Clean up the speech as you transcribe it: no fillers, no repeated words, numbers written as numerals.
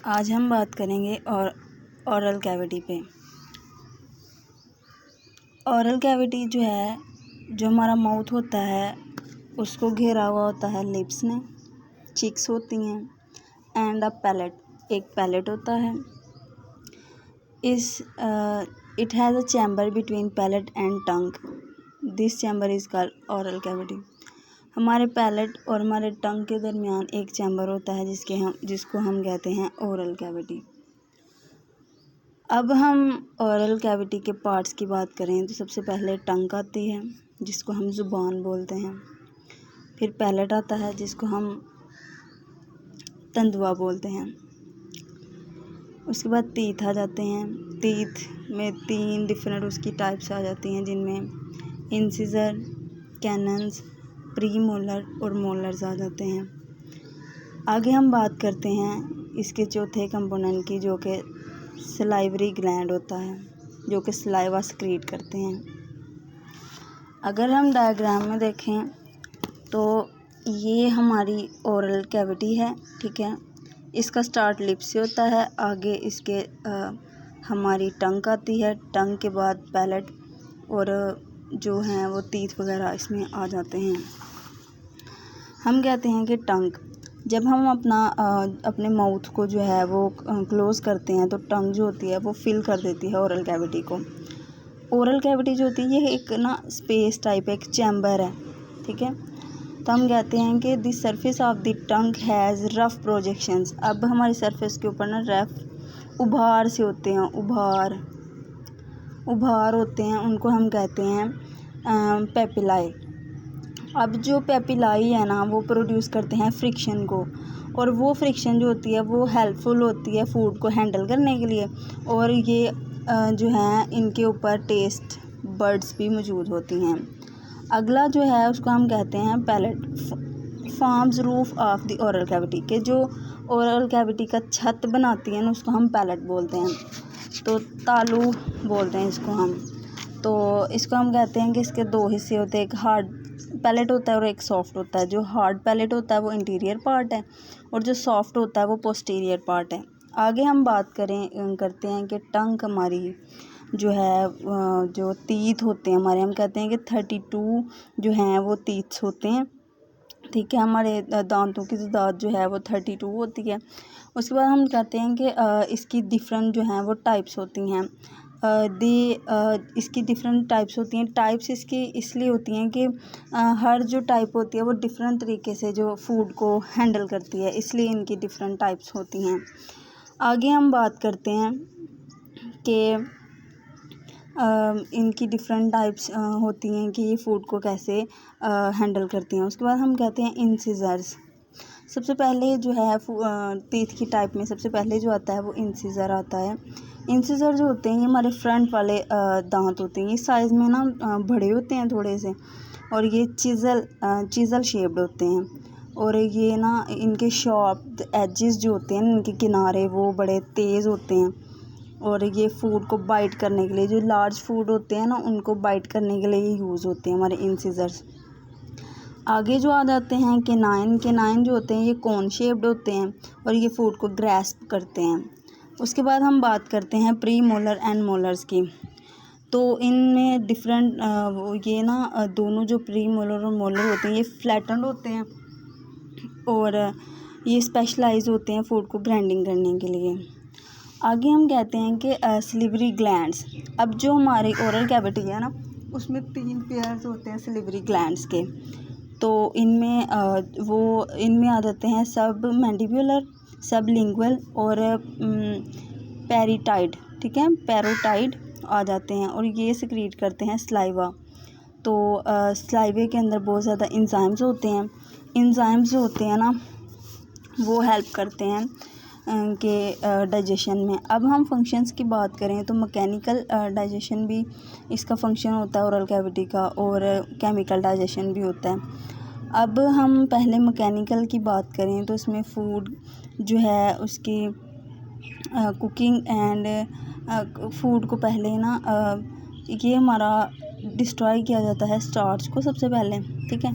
आज हम बात करेंगे ओरल कैविटी पे। ओरल कैविटी जो है, जो हमारा माउथ होता है उसको घेरा हुआ होता है लिप्स ने, चिक्स होती हैं एंड अ पैलेट, एक पैलेट होता है। It has a chamber between palate and tongue. This chamber is called oral cavity. हमारे पैलेट और हमारे टंग के दरमियान एक चैम्बर होता है जिसको हम कहते हैं ओरल कैविटी। अब हम ओरल कैविटी के पार्ट्स की बात करें तो सबसे पहले टंग आती है जिसको हम ज़ुबान बोलते हैं, फिर पैलेट आता है जिसको हम तंदुआ बोलते हैं, उसके बाद टीथ आ जाते हैं। टीथ में 3 डिफरेंट उसकी टाइप्स आ जाती हैं जिनमें इंसिजर, कैनन्स, प्री मोलर और मोलर्स आ जाते हैं। आगे हम बात करते हैं इसके चौथे कंपोनेंट की, जो कि सलाइवरी ग्लैंड होता है, जो कि सलाइवा सक्रीट करते हैं। अगर हम डायग्राम में देखें तो ये हमारी ओरल कैविटी है, ठीक है। इसका स्टार्ट लिप्स से होता है, आगे इसके हमारी टंग आती है, टंग के बाद पैलेट और जो हैं वो टीथ वगैरह इसमें आ जाते हैं। हम कहते हैं कि टंग, जब हम अपने माउथ को जो है वो क्लोज़ करते हैं तो टंग जो होती है वो फिल कर देती है ओरल कैविटी को। ओरल कैविटी जो होती है ये एक स्पेस टाइप एक चैम्बर है, ठीक है। तो हम कहते हैं कि the surface of the tongue has rough projections. अब हमारी सरफेस के ऊपर रफ उभार से होते हैं, उभार होते हैं, उनको हम कहते हैं पेपिलाई। अब जो पेपिलाई है ना वो प्रोड्यूस करते हैं फ्रिक्शन को, और वो फ्रिक्शन जो होती है वो हेल्पफुल होती है फूड को हैंडल करने के लिए, और ये जो है इनके ऊपर टेस्ट बड्स भी मौजूद होती हैं। अगला जो है उसको हम कहते हैं palate. Forms roof of the oral cavity, के जो ओरल कैविटी का छत बनाती है ना उसको हम पैलेट बोलते हैं, तो तालू बोलते हैं इसको हम। तो इसको हम कहते हैं कि इसके 2 हिस्से होते हैं, एक हार्ड पैलेट होता है और एक सॉफ्ट होता है। जो हार्ड पैलेट होता है वो इंटीरियर पार्ट है और जो सॉफ्ट होता है वो पोस्टीरियर पार्ट है। आगे हम बात करते हैं कि टंग हमारी जो है, जो टीथ होते हैं हमारे, हम कहते हैं कि 32 जो हैं वो टीथ्स होते हैं, ठीक है। हमारे दांतों की तादाद जो है वो 32 होती है। उसके बाद हम कहते हैं कि इसकी डिफरेंट जो हैं वो टाइप्स होती हैं। इसकी डिफरेंट टाइप्स होती हैं। टाइप्स इसकी इसलिए होती हैं कि हर जो टाइप होती है वो डिफरेंट तरीके से जो फूड को हैंडल करती है, इसलिए इनकी डिफरेंट टाइप्स होती हैं। आगे हम बात करते हैं कि इनकी डिफरेंट टाइप्स होती हैं कि ये फूड को कैसे हैंडल करती हैं। उसके बाद हम कहते हैं इंसिजर्स। सबसे पहले जो है टीथ की टाइप में सबसे पहले जो आता है वो इंसिजर आता है। इंसिजर जो होते हैं ये हमारे फ्रंट वाले दांत होते हैं, ये साइज़ में ना बड़े होते हैं थोड़े से, और ये चिज़ल शेप्ड होते हैं, और ये ना इनके शार्प एजेस जो होते हैं, इनके किनारे वो बड़े तेज़ होते हैं, और ये फूड को बाइट करने के लिए, जो लार्ज फूड होते हैं ना उनको बाइट करने के लिए ये यूज़ होते हैं हमारे इंसिजर्स। आगे जो आ जाते हैं केनाइन जो होते हैं ये कोन शेप्ड होते हैं और ये फूड को ग्रैस्प करते हैं। उसके बाद हम बात करते हैं प्री मोलर एंड मोलर्स की। तो इनमें डिफरेंट ये ना दोनों जो प्री मोलर और मोलर होते हैं ये फ्लैटेंड होते हैं और ये स्पेशलाइज होते हैं फूड को ग्राइंडिंग करने के लिए। आगे हम कहते हैं कि सलिवरी ग्लैंड्स। अब जो हमारी ओरल कैविटी है ना उसमें 3 पेयर्स होते हैं सलिवरी ग्लैंड्स के। तो इनमें आ जाते हैं सब मैंडिबुलर, सब लिंगुअल और पेरिटाइड, ठीक है, पैरोटाइड आ जाते हैं, और ये सिक्रीट करते हैं सलाइवा। तो सलाइवे के अंदर बहुत ज़्यादा इंजाइम्स होते हैं। इंजाइम्स जो होते हैं ना वो हेल्प करते हैं कि डाइजेशन में। अब हम फंक्शंस की बात करें तो मैकेनिकल डाइजेशन भी इसका फंक्शन होता है ओरल कैविटी का, और केमिकल डाइजेशन भी होता है। अब हम पहले मैकेनिकल की बात करें तो इसमें फूड जो है उसकी कुकिंग एंड फूड को पहले ना ये हमारा डिस्ट्रॉय किया जाता है स्टार्च को सबसे पहले, ठीक है।